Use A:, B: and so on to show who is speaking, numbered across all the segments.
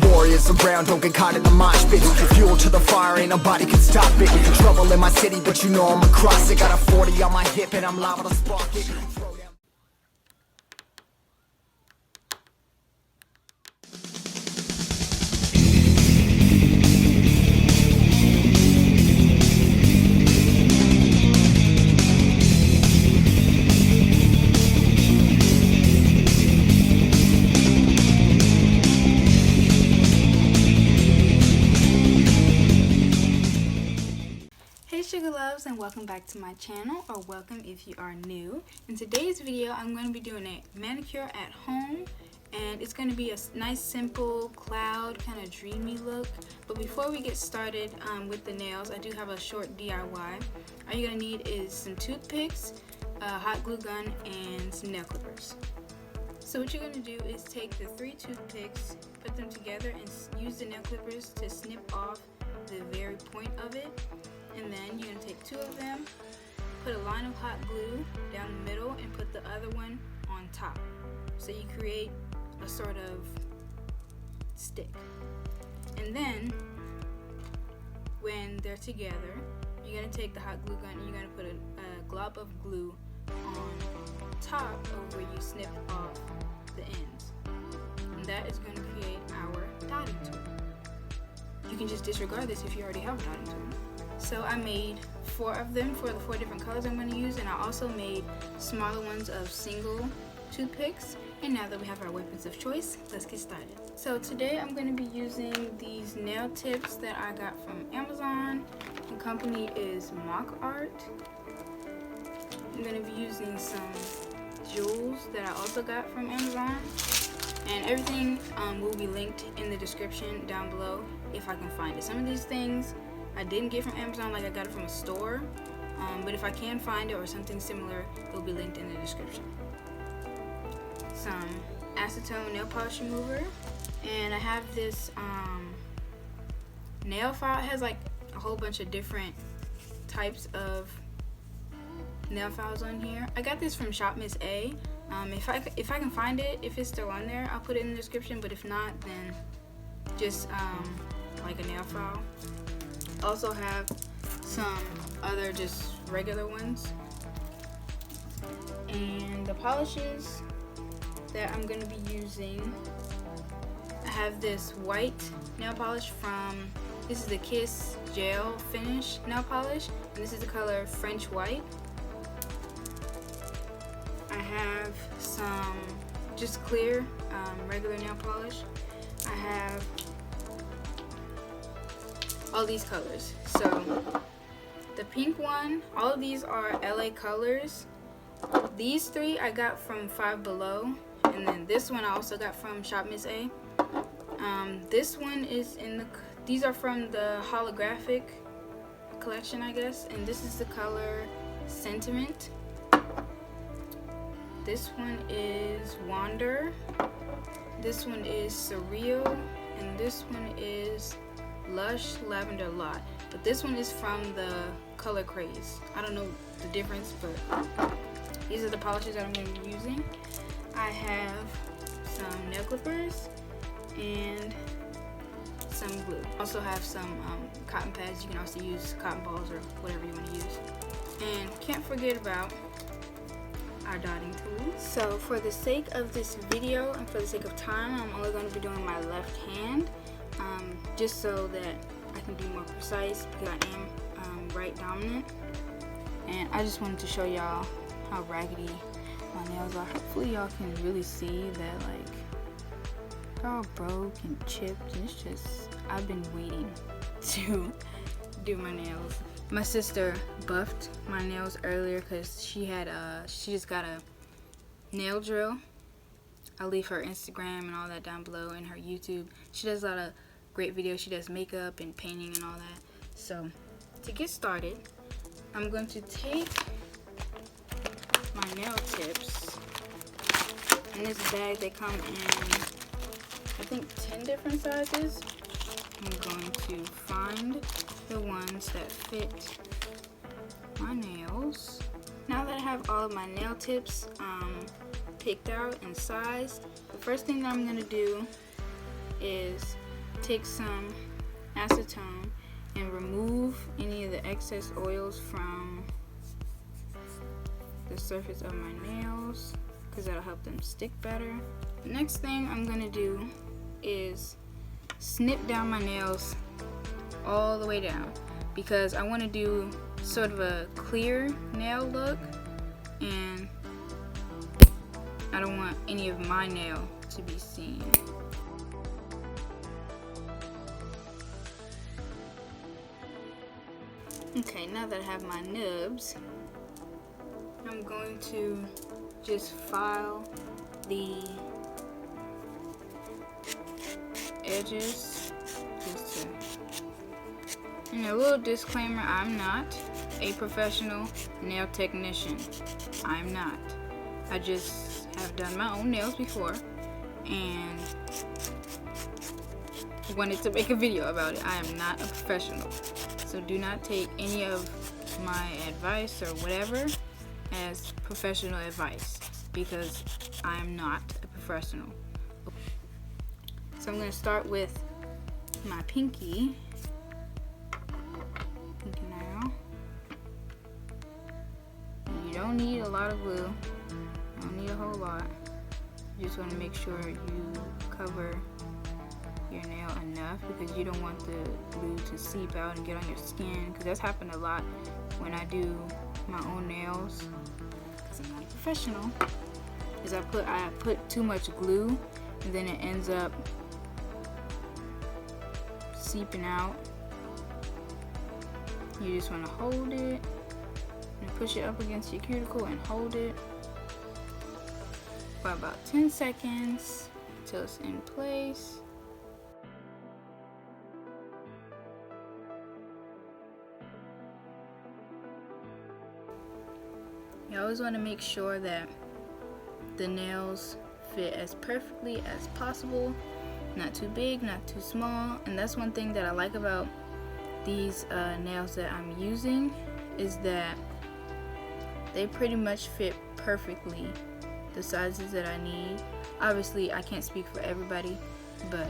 A: Warriors around, don't get caught in the mosh pit. Fuel to the fire, ain't nobody can stop it. Trouble in my city, but you know I'm across it. Got a 40 on my hip and I'm liable to spark it.
B: Sugar loves, and welcome back to my channel, or welcome if you are new. In today's video I'm going to be doing a manicure at home, and it's going to be a nice simple cloud kind of dreamy look. But before we get started with the nails, I do have a short DIY. All you're going to need is some toothpicks, a hot glue gun, and some nail clippers. So what you're going to do is take the 3 toothpicks, put them together, and use the nail clippers to snip off the very point of it. And then you're going to take 2 of them, put a line of hot glue down the middle, and put the other one on top. So you create a sort of stick. And then, when they're together, you're going to take the hot glue gun and you're going to put a glob of glue on top of where you snipped off the ends. And that is going to create our dotting tool. You can just disregard this if you already have a dotting tool. So I made 4 of them for the 4 different colors I'm going to use, and I also made smaller ones of single toothpicks. And now that we have our weapons of choice, let's get started. So today I'm going to be using these nail tips that I got from Amazon. The company is Mock Art. I'm going to be using some jewels that I also got from Amazon. And everything will be linked in the description down below if I can find it. Some of these things I didn't get from Amazon, like I got it from a store, but if I can find it or something similar, it will be linked in the description. Some acetone nail polish remover, and I have this nail file. It has like a whole bunch of different types of nail files on here. I got this from Shop Miss A. If I can find it, if it's still on there, I'll put it in the description, but if not, then just like a nail file. Also have some other just regular ones, and the polishes that I'm going to be using, I have this white nail polish from, this is the Kiss Gel Finish nail polish, and this is the color French White. I have some just clear regular nail polish. I have all these colors. So the pink one, all of these are LA colors. These 3 I got from Five Below, and then this one I also got from Shop Miss A. This one is in the, these are from the holographic collection, I guess, and this is the color Sentiment. This one is Wander. This one is Surreal, and this one is Lush Lavender Lot, but this one is from the Color Craze. I don't know the difference, but these are the polishes that I'm going to be using. I have some nail clippers and some glue. I also have some cotton pads. You can also use cotton balls or whatever you want to use. And can't forget about our dotting tool. So for the sake of this video and for the sake of time, I'm only going to be doing my left hand. Just so that I can be more precise, because I am right dominant. And I just wanted to show y'all how raggedy my nails are. Hopefully y'all can really see that, like, they're all broke and chipped, and it's just, I've been waiting to do my nails. My sister buffed my nails earlier because she just got a nail drill. I'll leave her Instagram and all that down below, and her YouTube. She does a lot of great videos. She does makeup and painting and all that. So to get started, I'm going to take my nail tips. In this bag they come in, I think, 10 different sizes. I'm going to find the ones that fit my nails. Now that I have all of my nail tips picked out and sized, the first thing that I'm going to do is take some acetone and remove any of the excess oils from the surface of my nails, because that'll help them stick better. Next thing I'm gonna do is snip down my nails all the way down, because I want to do sort of a clear nail look, and I don't want any of my nail to be seen. Okay, now that I have my nubs, I'm going to just file the edges, just to, and a little disclaimer, I'm not a professional nail technician. I'm not. I just have done my own nails before and wanted to make a video about it. I am not a professional, so do not take any of my advice or whatever as professional advice, because I am not a professional. So I'm going to start with my pinky nail. You don't need a lot of glue. You don't need a whole lot. You just want to make sure you cover your nail enough, because you don't want the glue to seep out and get on your skin, because that's happened a lot when I do my own nails, because I'm not a professional, is I put too much glue and then it ends up seeping out. You just want to hold it and push it up against your cuticle and hold it for about 10 seconds until it's in place. You always want to make sure that the nails fit as perfectly as possible, not too big, not too small. And that's one thing that I like about these nails that I'm using, is that they pretty much fit perfectly the sizes that I need. Obviously I can't speak for everybody, but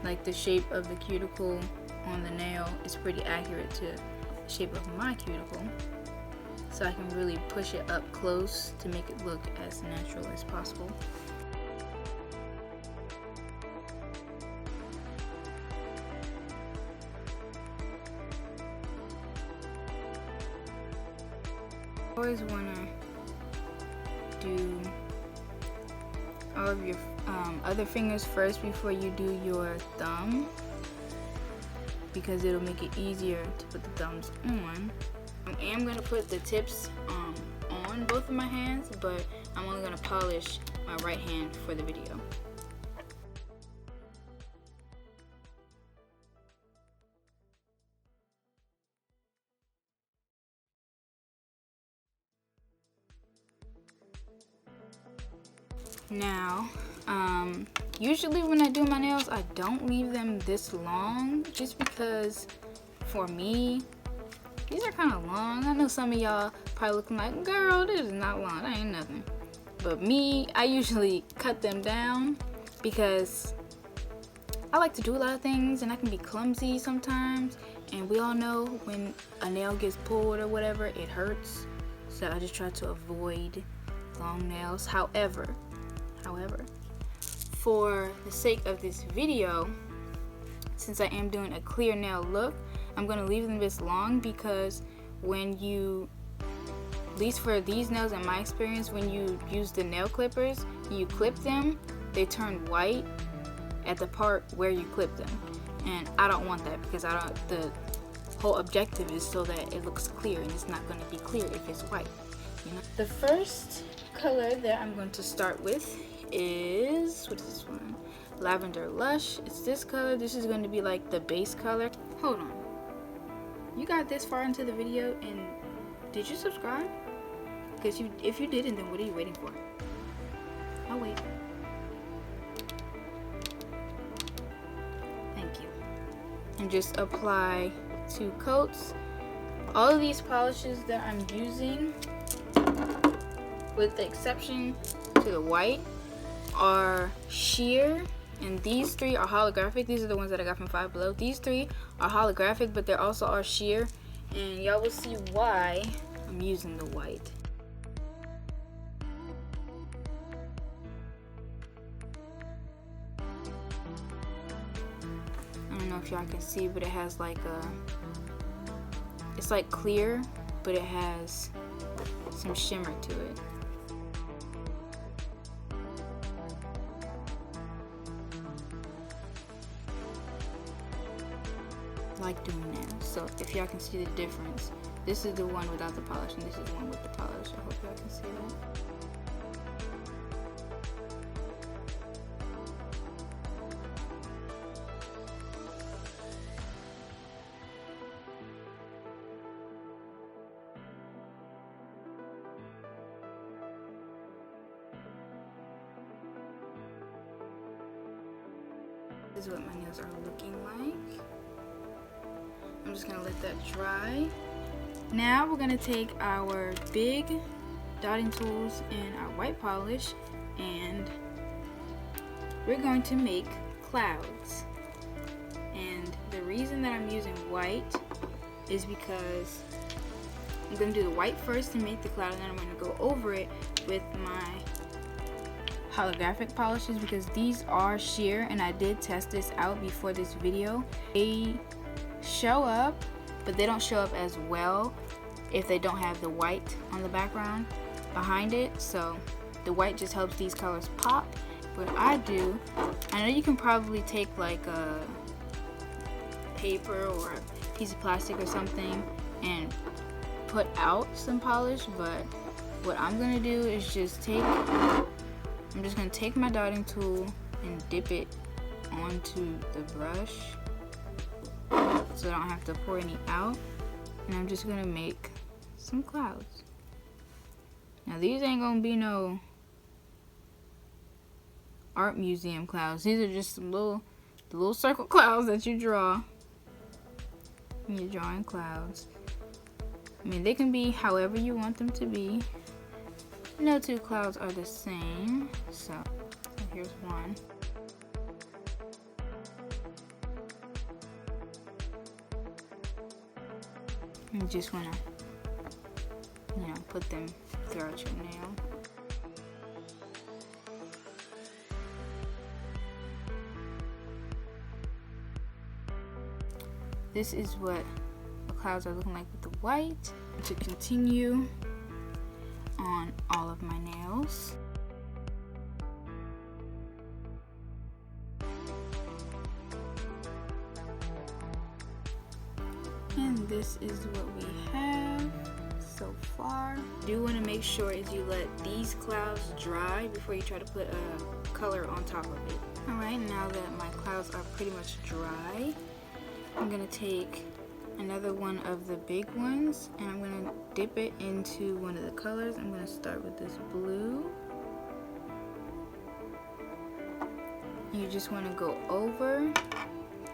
B: like the shape of the cuticle on the nail is pretty accurate to the shape of my cuticle, so I can really push it up close to make it look as natural as possible. Always want to do all of your other fingers first before you do your thumb, because it'll make it easier to put the thumbs on. I am going to put the tips on both of my hands, but I'm only going to polish my right hand for the video. Now, usually when I do my nails, I don't leave them this long, just because for me, these are kind of long. I know some of y'all probably looking like, girl, this is not long, that ain't nothing. But me, I usually cut them down because I like to do a lot of things and I can be clumsy sometimes. And we all know when a nail gets pulled or whatever, it hurts. So I just try to avoid long nails. However, for the sake of this video, since I am doing a clear nail look, I'm going to leave them this long, because when you, at least for these nails in my experience, when you use the nail clippers, you clip them, they turn white at the part where you clip them. And I don't want that, because the whole objective is so that it looks clear, and it's not going to be clear if it's white, you know? The first color that I'm going to start with is, what is this one? Lavender Lush. It's this color. This is going to be like the base color. Hold on. You got this far into the video and did you subscribe? Because if you didn't, then what are you waiting for? I'll wait. Thank you. And just apply 2 coats. All of these polishes that I'm using, with the exception to the white, are sheer And these three are holographic. These are the ones that I got from Five Below. These three are holographic, but they also are sheer. And y'all will see why I'm using the white. I don't know if y'all can see, but it has like a, it's like clear, but it has some shimmer to it. I like doing nails, so if y'all can see the difference, this is the one without the polish and this is the one with the polish. I hope y'all can see that. This is what my nails are looking like. I'm just gonna let that dry. Now we're gonna take our big dotting tools and our white polish and we're going to make clouds. And the reason that I'm using white is because I'm gonna do the white first to make the cloud, and then I'm gonna go over it with my holographic polishes because these are sheer, and I did test this out before this video. They show up, but they don't show up as well if they don't have the white on the background behind it. So the white just helps these colors pop. What I do, I know you can probably take like a paper or a piece of plastic or something and put out some polish, but what I'm gonna do is I'm just gonna take my dotting tool and dip it onto the brush so I don't have to pour any out, and I'm just gonna make some clouds. Now these ain't gonna be no art museum clouds. These are just some little circle clouds that you draw when you're drawing clouds. I mean, they can be however you want them to be. No two clouds are the same. So here's one. You just want to, put them throughout your nail. This is what the clouds are looking like with the white. To continue on all of my nails. And this is what we have so far. You do want to make sure is you let these clouds dry before you try to put a color on top of it. Alright, now that my clouds are pretty much dry, I'm going to take another one of the big ones and I'm going to dip it into one of the colors. I'm going to start with this blue. You just want to go over.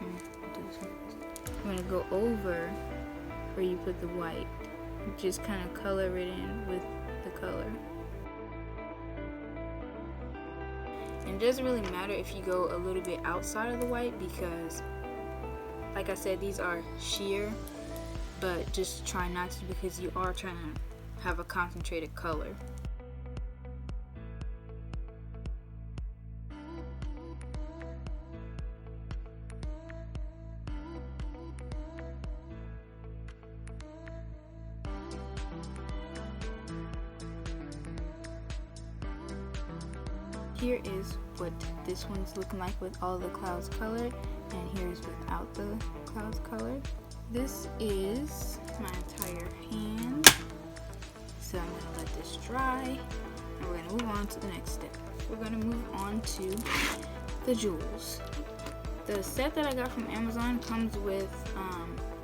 B: You want to go over where you put the white. Just kind of color it in with the color. And it doesn't really matter if you go a little bit outside of the white because, like I said, these are sheer, but just try not to because you are trying to have a concentrated color. Here is what this one's looking like with all the clouds colored, and here's without the clouds colored. This is my entire hand. So I'm gonna let this dry, and we're gonna move on to the next step. We're gonna move on to the jewels. The set that I got from Amazon comes with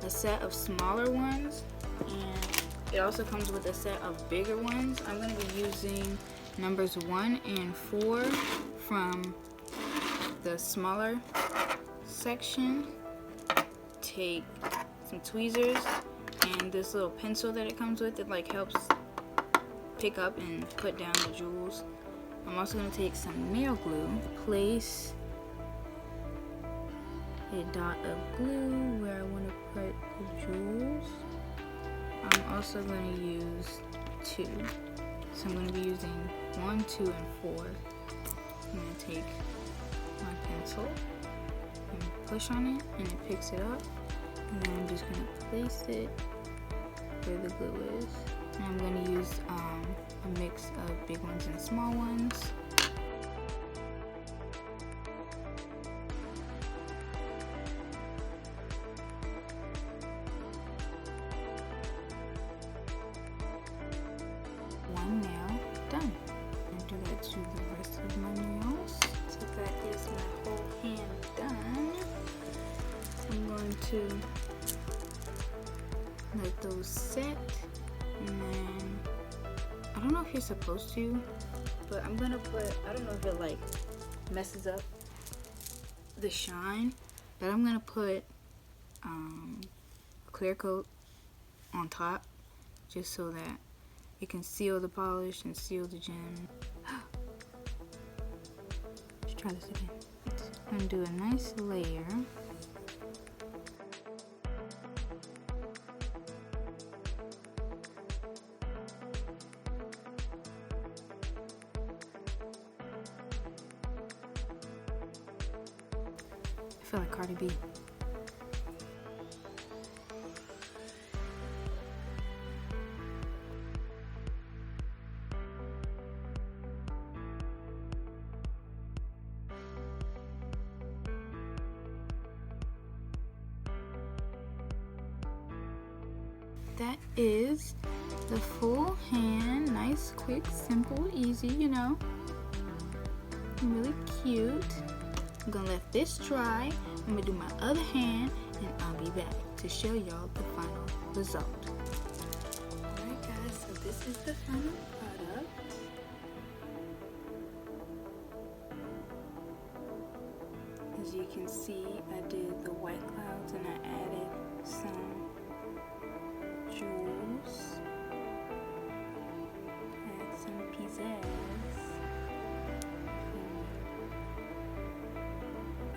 B: a set of smaller ones, and it also comes with a set of bigger ones. I'm gonna be using numbers 1 and 4 from the smaller section. Take some tweezers and this little pencil that it comes with. It like helps pick up and put down the jewels. I'm also going to take some nail glue, place a dot of glue where I want to put the jewels. I'm also going to use 2. So I'm going to be using 1, 2, and 4. I'm going to take my pencil and push on it, and it picks it up. And then I'm just going to place it where the glue is. And I'm going to use a mix of big ones and small ones. One nail done. I'm going to do that to the rest of my nails. So that is my whole hand done. I'm going to let those set, and then I don't know if you're supposed to, but I'm gonna put, I don't know if it like messes up the shine, but I'm gonna put a clear coat on top just so that it can seal the polish and seal the gem. Let's try this again. I'm gonna do a nice layer. I feel like Cardi B. That is the full hand. Nice, quick, simple, easy, you know. Really cute. I'm gonna let this dry. I'm gonna do my other hand, and I'll be back to show y'all the final result. Alright guys, so this is the final product. As you can see, I did the white clouds and I added some jewels. Add some pizzazz.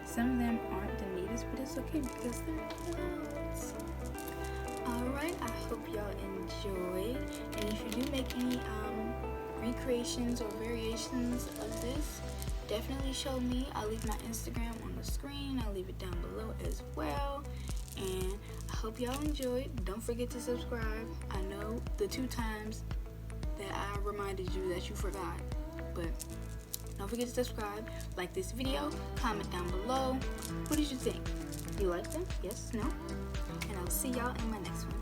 B: Some of them aren't the neatest, but it's okay because they're clouds. Alright, I hope y'all enjoyed. And if you do make any recreations or variations of this, definitely show me. I'll leave my Instagram on the screen. I'll leave it down below as well. And I hope y'all enjoyed. Don't forget to subscribe. I know the 2 times that I reminded you that you forgot, but don't forget to subscribe, like this video, comment down below. What did you think? You like them? Yes? No? And I'll see y'all in my next one.